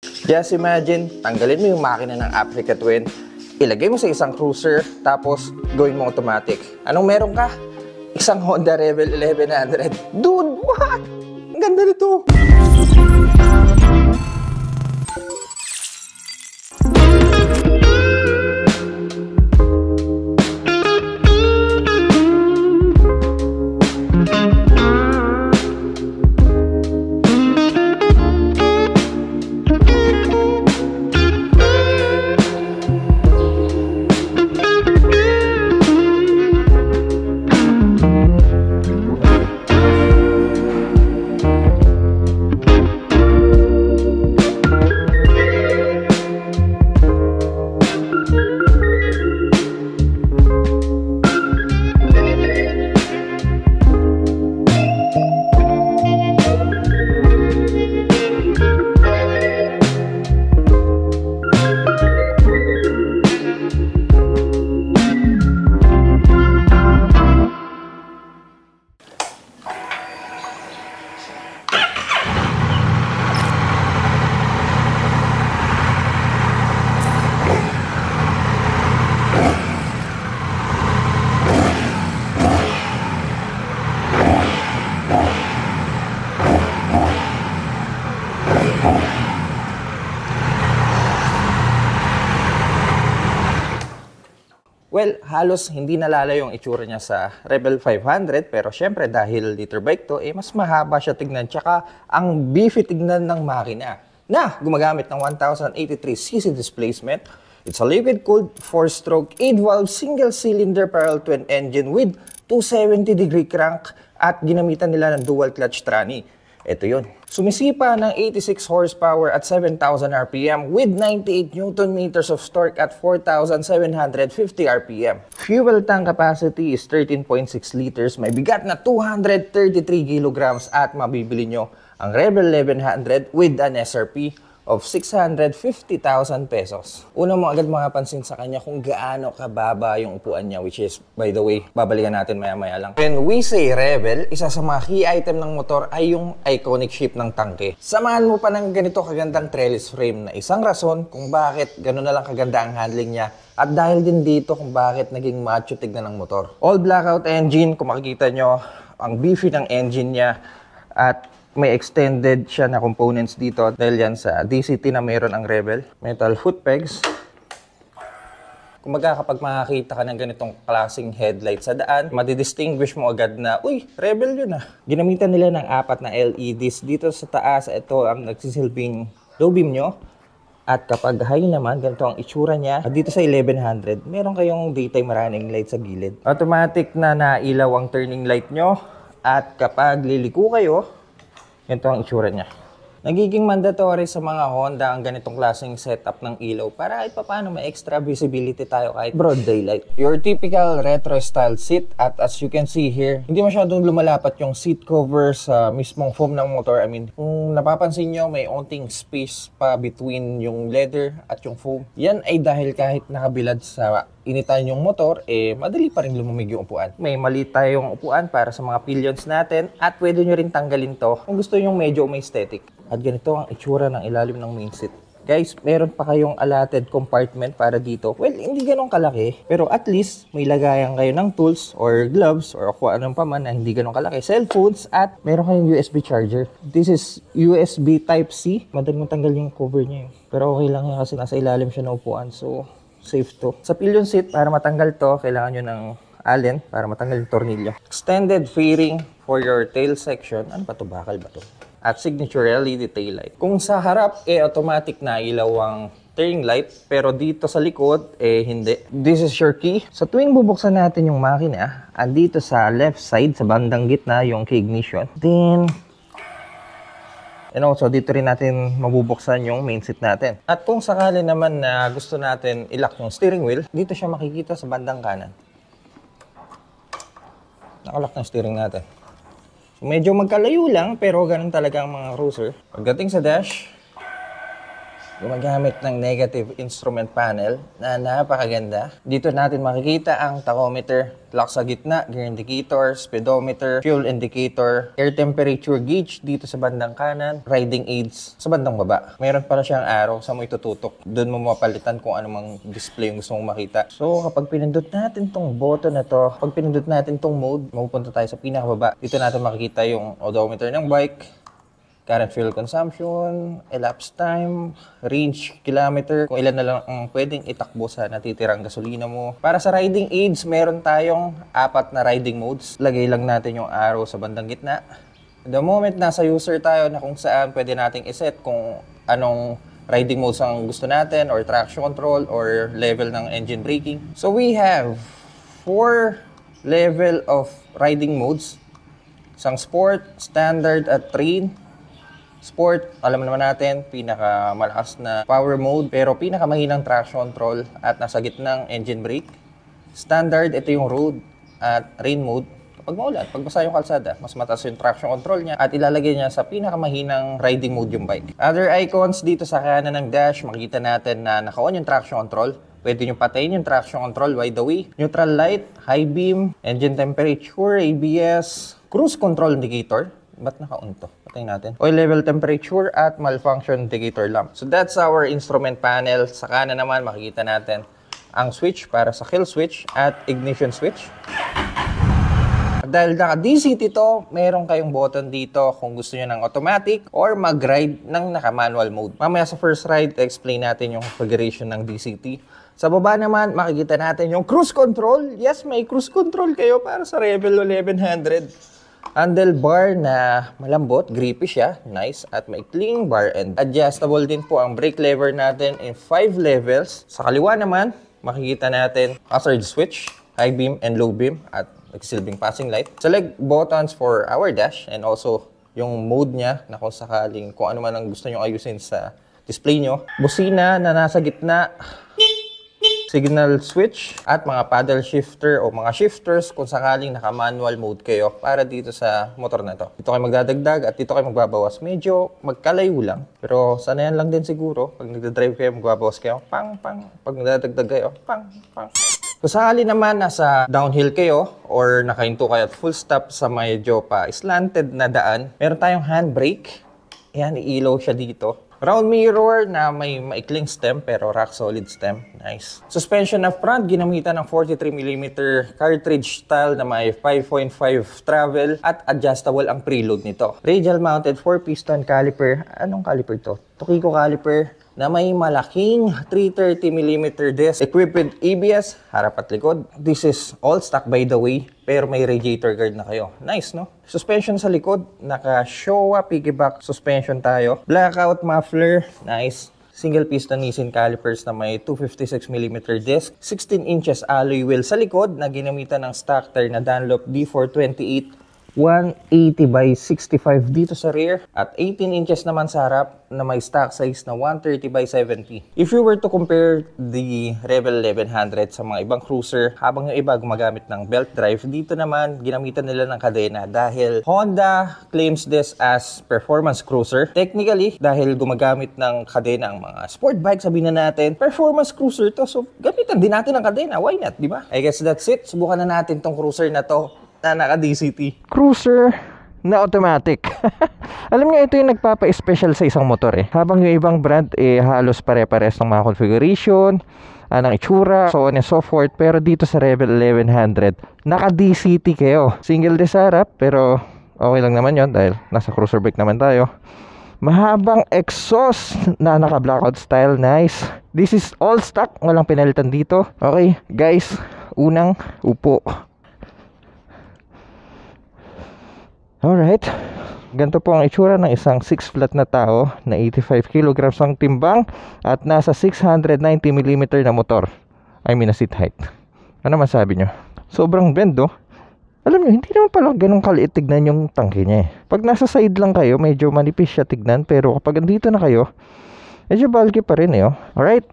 Just imagine, tanggalin mo yung makina ng Africa Twin, ilagay mo sa isang cruiser, tapos gawin mo automatic. Anong meron ka? Isang Honda Rebel 1100. Dude, what? Ang ganda nito. Well, halos hindi nalalayo yung itsura niya sa Rebel 500, pero syempre dahil liter bike to, mas mahaba siya tignan, tsaka ang beefy tignan ng makina na gumagamit ng 1083cc displacement. It's a liquid-cooled 4-stroke 8-valve single-cylinder parallel twin engine with 270-degree crank at ginamitan nila ng dual clutch tranny. Ito yun. Sumisipa ng 86 horsepower at 7,000 RPM with 98 Newton meters of torque at 4,750 RPM. Fuel tank capacity is 13.6 liters, may bigat na 233 kilograms at mabibili nyo ang Rebel 1100 with an SRP of 650,000 pesos. Una mo agad makapansin sa kanya kung gaano kababa yung upuan niya, which is, by the way, babalikan natin maya-maya lang. When we say Rebel, isa sa mga key item ng motor ay yung iconic shape ng tangke. Samahan mo pa ng ganito kagandang trellis frame na isang rason kung bakit gano'n na lang kaganda ang handling niya, at dahil din dito kung bakit naging macho tignan ng motor. All blackout engine, kung makikita nyo, ang beefy ng engine niya, at may extended siya na components dito dahil yan sa DCT na mayroon ang Rebel. Metal foot pegs. Kumbaga kapag makakita ka ng ganitong klaseng headlight sa daan, madidistinguish mo agad na, uy, Rebel yun ah. Ginamitan nila ng 4 na LEDs dito sa taas. Ito ang nagsisilbing low beam nyo. At kapag high naman, ganito ang itsura niya. At dito sa 1100, meron kayong daytime running light sa gilid. Automatic na nailaw ang turning light nyo. At kapag liliko kayo, ito ang itsura niya. Nagiging mandatory sa mga Honda ang ganitong klaseng setup ng ilaw para kahit paano may extra visibility tayo kahit broad daylight. Your typical retro style seat, at as you can see here, hindi masyadong lumalapat yung seat cover sa mismong foam ng motor. I mean, kung napapansin nyo, may onting space pa between yung leather at yung foam. Yan ay dahil kahit nakabilad sa initan yung motor, madali pa rin lumamig yung upuan. May mali tayong upuan para sa mga pillions natin, at pwede nyo rin tanggalin to kung gusto nyo medyo may aesthetic. At ganito ang itsura ng ilalim ng main seat. Guys, meron pa kayong allotted compartment para dito. Well, hindi ganun kalaki, pero at least may lagayan kayo ng tools or gloves or kung anong pa man na hindi ganun kalaki. Cellphones, at meron kayong USB charger. This is USB Type-C. Madaling matanggal yung cover niya. Pero okay lang yan kasi nasa ilalim siya ng upuan. So, safe to. Sa pillion seat, para matanggal to, kailangan nyo ng allen para matanggal yung tornilyo. Extended fairing for your tail section. Ano ba to? Bakal ba to? At signature LED tail light. Kung sa harap, automatic na ilaw ang turning light. Pero dito sa likod, hindi. This is your key. Sa tuwing bubuksan natin yung makina, andito sa left side, sa bandang gitna, yung key ignition. Then, and also, dito rin natin mabubuksan yung main seat natin. At kung sakali naman na gusto natin i-lock yung steering wheel, dito siya makikita sa bandang kanan. Nakalock ng steering natin. So, medyo magkalayo lang, pero ganun talaga ang mga cruiser. Pagdating sa dash, gumagamit ng negative instrument panel na napakaganda. Dito natin makikita ang tachometer, clock sa gitna, gear indicator, speedometer, fuel indicator, air temperature gauge dito sa bandang kanan, riding aids sa bandang baba. Mayroon pala siyang arrow sa mo itututok. Doon mo mapalitan kung anumang display yung gusto mong makita. So kapag pinindot natin tong button na to, pag pinindot natin tong mode, mapupunta tayo sa pinakababa. Dito natin makikita yung odometer ng bike, current fuel consumption, elapsed time, range, kilometer, kung ilan na lang ang pwedeng itakbo sa natitirang gasolina mo. Para sa riding aids, meron tayong 4 na riding modes. Lagay lang natin yung arrow sa bandang gitna. The moment nasa user tayo na kung saan pwede nating iset kung anong riding modes ang gusto natin or traction control or level ng engine braking. So we have 4 level of riding modes. Isang sport, standard at train. Sport, alam naman natin, pinakamalakas na power mode pero pinakamahinang traction control at nasa gitnang engine brake. Standard, ito yung road at rain mode. Kapag maulan, pag basa yung kalsada, mas mataas yung traction control niya at ilalagay niya sa pinakamahinang riding mode yung bike. Other icons dito sa kanan ng dash, makikita natin na naka-on yung traction control. Pwede nyo patayin yung traction control by the way. Neutral light, high beam, engine temperature, ABS, cruise control indicator. Ba't naka-on to? Patayin natin. Oil level temperature at malfunction indicator lamp. So that's our instrument panel. Sa kanan naman, makikita natin ang switch para sa kill switch at ignition switch. Dahil naka-DCT to, meron kayong button dito kung gusto nyo ng automatic or mag-ride ng naka-manual mode. Mamaya sa first ride, explain natin yung configuration ng DCT. Sa baba naman, makikita natin yung cruise control. Yes, may cruise control kayo para sa Rebel 1100. Handlebar na malambot, grippy siya, nice, at maikling bar end. Adjustable din po ang brake lever natin in 5 levels. Sa kaliwa naman, makikita natin hazard switch, high beam and low beam, at nagsisilbing passing light. Select buttons for our dash and also yung mode niya na kung sakaling kung ano man ang gusto nyo ayusin sa display nyo. Busina na nasa gitna, signal switch at mga paddle shifter o mga shifters kung sakaling naka-manual mode kayo para dito sa motor na to. Dito kayo magdadagdag at dito kayo magbabawas. Medyo magkalayo lang, pero sanayan lang din siguro. Pag nagdadrive kayo, magbabawas kayo, pang, pang. Pag nagdadagdag kayo, pang, pang. Kung sakali naman nasa downhill kayo or nakahinto kayo at full stop sa medyo pa slanted na daan, meron tayong handbrake. Yan, iilaw siya dito. Round mirror na may maikling stem pero rock solid stem. Nice. Suspension na front, ginamitan ng 43mm cartridge style na may 5.5 travel at adjustable ang preload nito. Radial mounted 4-piston caliper. Anong caliper to? Tokiko caliper na may malaking 330mm disc equipped with ABS, harap at likod. This is all stock by the way, pero may radiator guard na kayo. Nice, no? Suspension sa likod, naka-Showa piggyback suspension tayo. Blackout muffler, nice. Single piston Nissin calipers na may 256mm disc. 16 inches alloy wheel sa likod na ginamitan ng stock tire na Dunlop D428 180 by 65 dito sa rear at 18 inches naman sa harap na may stock size na 130 by 70. If you were to compare the Rebel 1100 sa mga ibang cruiser, habang yung iba gumagamit ng belt drive, dito naman ginamitan nila ng kadena dahil Honda claims this as performance cruiser. Technically, dahil gumagamit ng kadena ang mga sport bike, sabihin na natin, performance cruiser to. So, gamitan din natin ng kadena. Why not, di ba? I guess that's it. Subukan na natin tong cruiser na to na naka-DCT. Cruiser na automatic. Alam niyo, ito yung nagpapa-special sa isang motor eh. Habang yung ibang brand halos pare-pares ng mga configuration, ng itsura, so on and so forth. Pero dito sa Rebel 1100, naka-DCT kayo. Single disc harap, pero okay lang naman yon dahil nasa cruiser bike naman tayo. Mahabang exhaust na naka-blackout style, nice. This is all stock, walang pinalitan dito. Okay, guys, unang upo. Alright, ganito po ang itsura ng isang 6 flat na tao na 85 kilograms ang timbang at nasa 690mm na motor. I mean na seat height. Ano masabi nyo? Sobrang bend oh. Alam nyo, hindi naman pala ganun kaliit tignan yung tangke niya eh. Pag nasa side lang kayo, medyo manipis siya tignan. Pero kapag andito na kayo, medyo bulky pa rin eh oh. Alright,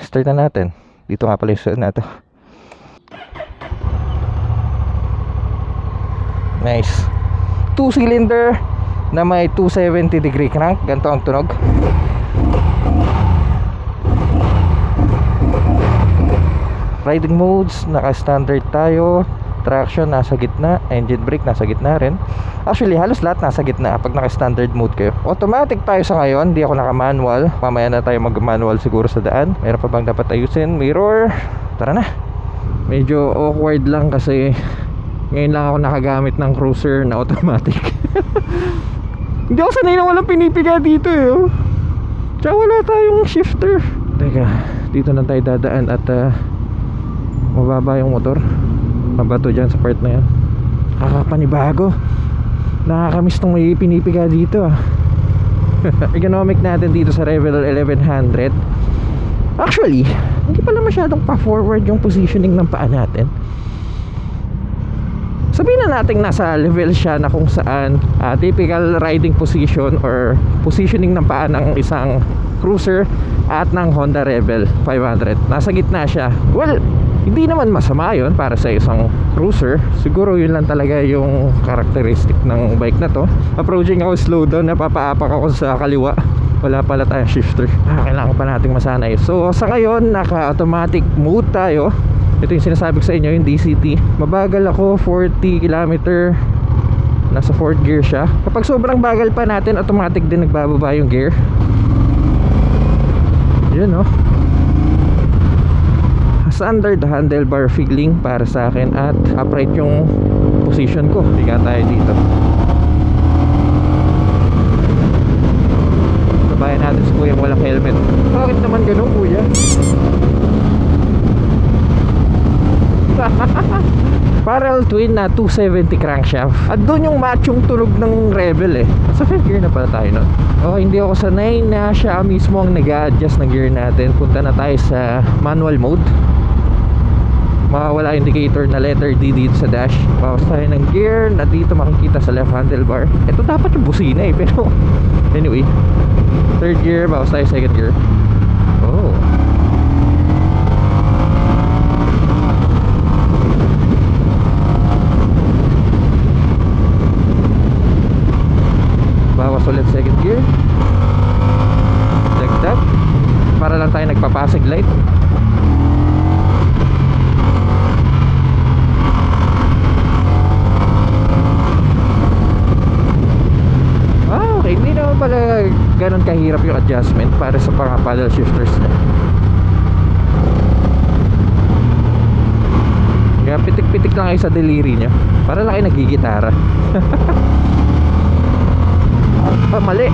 start na natin. Dito nga pala yung suot na ito. Nice. 2-cylinder na may 270 degree crank. Ganito ang tunog. riding modes, naka-standard tayo. Traction nasa gitna, engine brake nasa gitna rin. Actually halos lahat nasa gitna pag naka-standard mode kayo. Automatic tayo sa ngayon, hindi ako naka-manual. Mamaya na tayo mag-manual siguro sa daan. Meron pa bang dapat ayusin? Mirror. Tara na. Medyo awkward lang kasi ngayon lang ako nakagamit ng cruiser na automatic. Hindi ako sanay na walang pinipiga dito eh. Tsaka wala tayong shifter. Teka, dito na tayo dadaan at mababa yung motor. Mabato dyan sa part na yan. Kakapanibago. Nakakamiss tong may pinipiga dito Ergonomic natin dito sa Revel 1100. Actually, hindi pala masyadong pa-forward yung positioning ng paa natin. Sabihin na natin nasa level siya na kung saan typical riding position or positioning ng paa ng isang cruiser at ng Honda Rebel 500. Nasa gitna siya. Well, hindi naman masama yun para sa isang cruiser. Siguro yun lang talaga yung characteristic ng bike na to. Approaching ako slow down, napapaapak ako sa kaliwa. Wala pala tayong shifter. Kailangan pa nating masanay. So sa ngayon, naka-automatic mode tayo. Ito yung sinasabi ko sa inyo, yung DCT. Mabagal ako, 40 km. Nasa 4th gear siya. Kapag sobrang bagal pa natin, automatic din nagbababa yung gear. Yun standard handlebar feeling para sa akin at upright yung position ko. Higa tayo dito. Sabayan natin si kuya walang helmet. Bakit naman ganun kuya? Parallel twin na 270 crankshaft. At doon yung matchong tunog ng Rebel Sa 5th gear na pala tayo nun. Okay, hindi ako sanay na siya mismo ang nag-a-adjust ng gear natin. Punta na tayo sa manual mode. Makawala indicator na letter D dito sa dash. Bawas tayo ng gear na dito makikita sa left handlebar. Ito dapat yung busina pero anyway, 3rd gear, bawas tayo 2nd gear. Oh, bawas ulit 2nd gear. Dagdag para lang tayo nagpapasig light. Hindi naman pala ganun kahirap yung adjustment para sa mga paddle shifters na. Kaya pitik-pitik lang kayo sa deliri nyo. Para lang kayo nagigitara. Mali.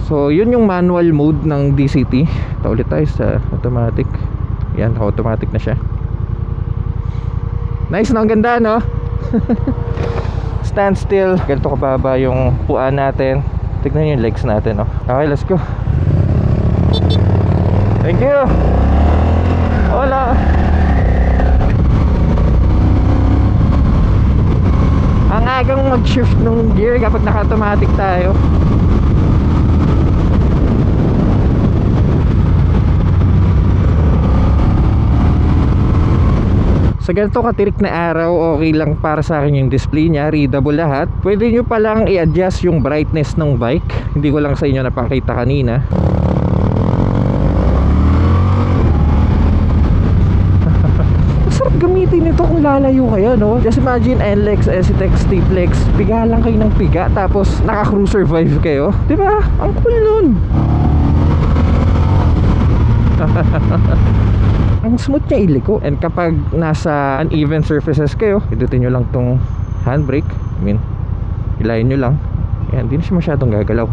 So yun yung manual mode ng DCT. Ito ulit tayo sa automatic. Yan, automatic na siya. Nice, no? Ang ganda, no? Stand still. Ganito kababa yung puan natin. Tignan nyo yung legs natin, no? Okay, let's go. Thank you. Hola. Ang agang mag-shift ng gear kapag naka-automatic tayo. Sa ganito katirik na araw, okay lang para sa akin yung display niya, readable lahat. Pwede nyo palang i-adjust yung brightness ng bike. Hindi ko lang sa inyo napakita kanina. Masarap gamitin ito kung lalayo kayo, no? Just imagine NLEX, SCTEX, T-Flex, piga lang kayo ng piga, tapos naka-cruiser vibe kayo. Diba? Ang cool nun. Ang smooth niya iliko. And kapag nasa uneven surfaces kayo, pindutin nyo lang tong handbrake. Hilahin nyo lang. Yan, hindi na siya masyadong gagalaw.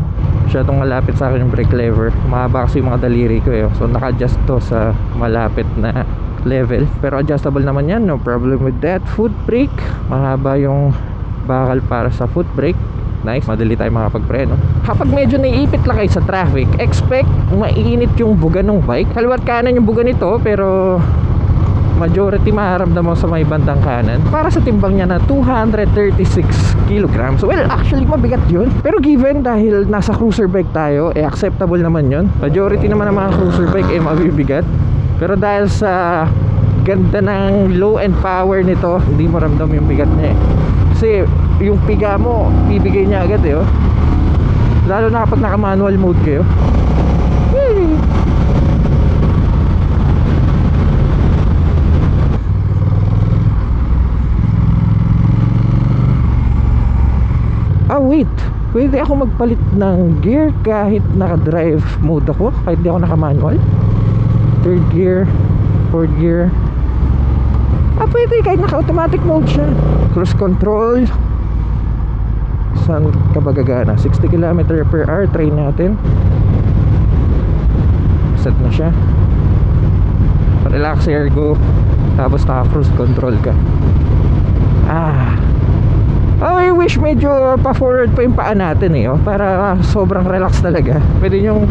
Masyadong malapit sa akin yung brake lever. Mahaba kasi yung mga daliri ko So naka-adjust to sa malapit na level. Pero adjustable naman yan, no problem with that. Foot brake, mahaba yung bakal para sa foot brake. Nice, madali tayo makapagpreno. Kapag medyo naiipit lang kayo sa traffic, expect mainit yung buga ng bike. Kaliwat kanan yung buga nito, pero majority maharamdam mo sa may bandang kanan. Para sa timbang niya na 236 kilograms. Well, actually mabigat yun. Pero given dahil nasa cruiser bike tayo, acceptable naman yun. Majority naman ng mga cruiser bike mabibigat. Pero dahil sa ganda ng low end power nito, hindi mo ramdam yung bigat niya Kasi yung piga mo, bibigay niya agad lalo na kapag naka manual mode kayo. wait. Pwede ako magpalit ng gear kahit naka-drive mode ako, kahit di ako naka-manual. Third gear, fourth gear. Pwede kahit naka-automatic mode siya. Cruise control. Saan ka ba gagana? 60 km/h train natin. Set na siya. Relax ergo. Tapos naka-cruise control ka. I wish medyo pa-forward pa yung paa natin para sobrang relax talaga. Pwede yung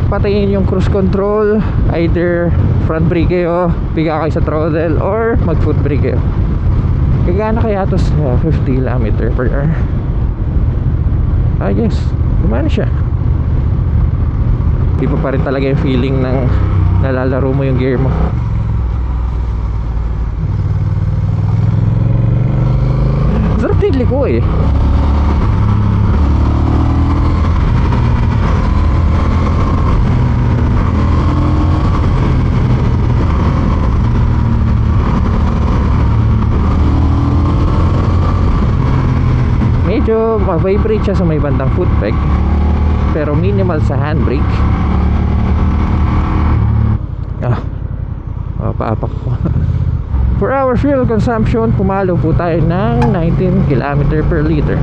patayin yung cruise control, either front brake kayo, piga kayo sa throttle, or mag foot brake kayo. Gagana kaya ito sa 50 km/h. Yes, gumana siya. Iba pa rin talaga yung feeling ng nalalaro mo yung gear mo. Sarap din liko eh. Medyo ma-vibrate siya sa may bandang foot peg, pero minimal sa handbrake. Paapak ko. For our fuel consumption, pumalo po tayo ng 19 km/l.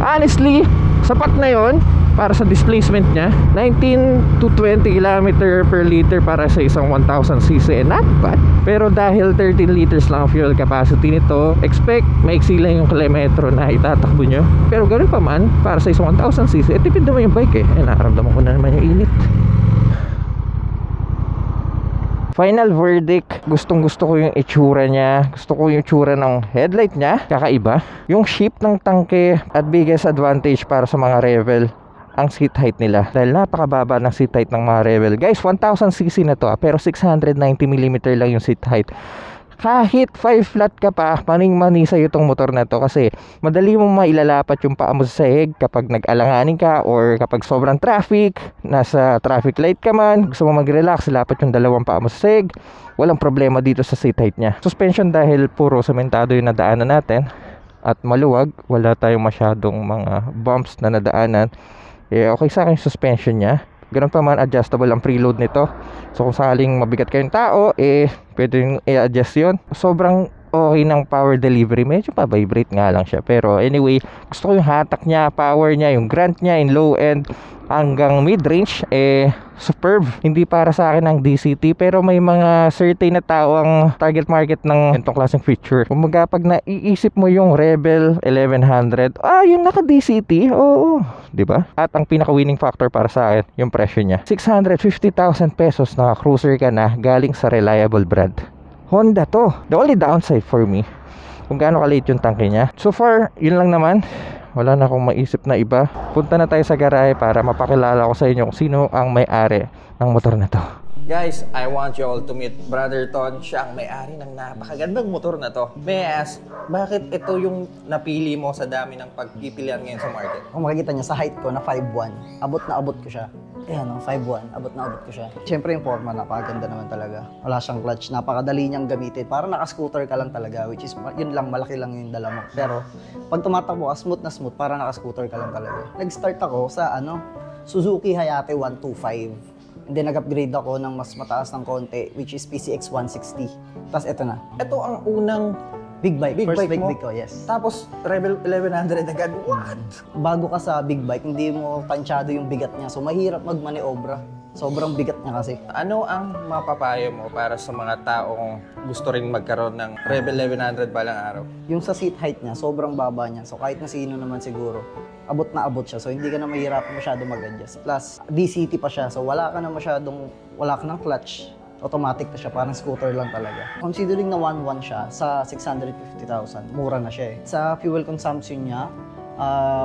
Honestly, sapat na yon para sa displacement niya. 19 to 20 km/l para sa isang 1000cc, not bad. Pero dahil 13 liters lang ang fuel capacity nito, expect maiksi lang yung kilometro na itatakbo nyo. Pero ganoon pa man, para sa isang 1000cc, tipid naman yung bike eh. Nakaramdaman ko na naman yung init. Final verdict, gustong gusto ko yung itsura niya. Gusto ko yung itsura ng headlight niya, kakaiba. Yung shape ng tangke at biggest advantage para sa mga Revel, ang seat height nila. Dahil napakababa ng seat height ng mga Revel. Guys, 1000cc na to pero 690mm lang yung seat height. Kahit 5 flat ka pa, maning-mani sa'yo itong motor na to kasi madali mo mailalapat yung paa mo sa sahig kapag nag-alanganin ka or kapag sobrang traffic, nasa traffic light ka man, gusto mo mag-relax, lapat yung dalawang paa mo sa sahig. Walang problema dito sa seat height niya. Suspension dahil puro sementado yung nadaanan natin at maluwag, wala tayong masyadong mga bumps na nadaanan. Okay sa akin yung suspension niya. Ganun pa man, adjustable ang preload nito. So kung sakaling mabigat kayong tao, pwede yung i-adjust yun. Sobrang okay ng power delivery. Medyo pa-vibrate nga lang siya. Pero anyway, gusto ko yung hatak niya, power niya, yung grunt niya in low end hanggang mid-range, superb. Hindi para sa akin ang DCT, pero may mga certain na tao ang target market ng itong klaseng feature. Kumaga pag naiisip mo yung Rebel 1100, yung naka DCT, oo, diba? At ang pinaka winning factor para sa akin, yung presyo niya. 650,000 pesos na cruiser ka na galing sa reliable brand. Honda to. The only downside for me, kung gaano kaliit yung tangke niya. So far, yun lang naman. Wala na akong maisip na iba. Punta na tayo sa garahe para mapakilala ko sa inyo kung sino ang may-ari ng motor na to. Guys, I want you all to meet Brother Ton. Siya ang may-ari ng napakagandang motor na to. May I ask, bakit ito yung napili mo sa dami ng pagpipilian ngayon sa market? Kung makikita niya sa height ko na 5'1", abot na abot ko siya. Ayan, 5'1", abot na abot ko siya. Siyempre yung forma, napakaganda naman talaga. Wala siyang clutch, napakadali niyang gamitin. Parang naka-scooter ka lang talaga, which is yun lang, malaki lang yung dala mo. Pero pag tumatakbo ka, smooth, parang naka-scooter ka lang talaga. Nag-start ako sa Suzuki Hayate 125. And then nag-upgrade ako ng mas mataas ng konti, which is PCX 160. Tapos ito na. Ito ang unang big bike, first big mo? bike ko, yes. Tapos Rebel 1100 agad, what? Bago ka sa big bike, hindi mo tansyado yung bigat niya. So mahirap magmaneobra. Sobrang bigat niya kasi. Ano ang mapapayo mo para sa mga taong gusto ring magkaroon ng Rebel 1100 balang araw? Yung sa seat height niya, sobrang baba niya. So kahit na sino naman siguro, abot na abot siya. So hindi ka na mahirap masyado mag-adjust. Plus, DCT pa siya. So wala ka ng clutch. Automatic na siya, parang scooter lang talaga. Considering na 1.1 siya, sa 650,000, mura na siya eh. Sa fuel consumption niya,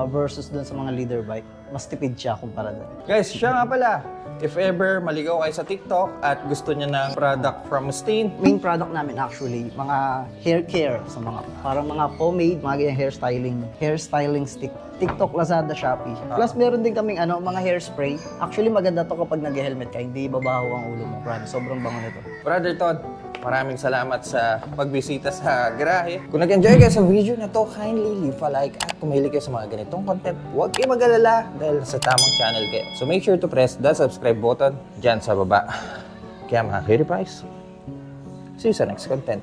versus dun sa mga leader bike, mas tipid siya kumpara dun. Guys, siya nga pala. If ever maligaw kayo sa TikTok at gusto niya ng product from Mustaine, Main product namin actually, mga hair care, so parang mga pomade, mga ganyang hairstyling stick. TikTok, Lazada, Shopee. Plus meron din kaming mga hairspray. Actually maganda to kapag nag-helmet ka, hindi babaho ang ulo mo. Promise, sobrang bango nito. Brother Todd, maraming salamat sa pagbisita sa garahe. Kung nag-enjoy kayo sa video na to, kindly leave a like at kung mahilig kayo sa mga ganitong content, huwag kayo mag-alala dahil sa tamang channel kayo. So make sure to press the subscribe button dyan sa baba. Kaya mga cutie pies, see you sa next content.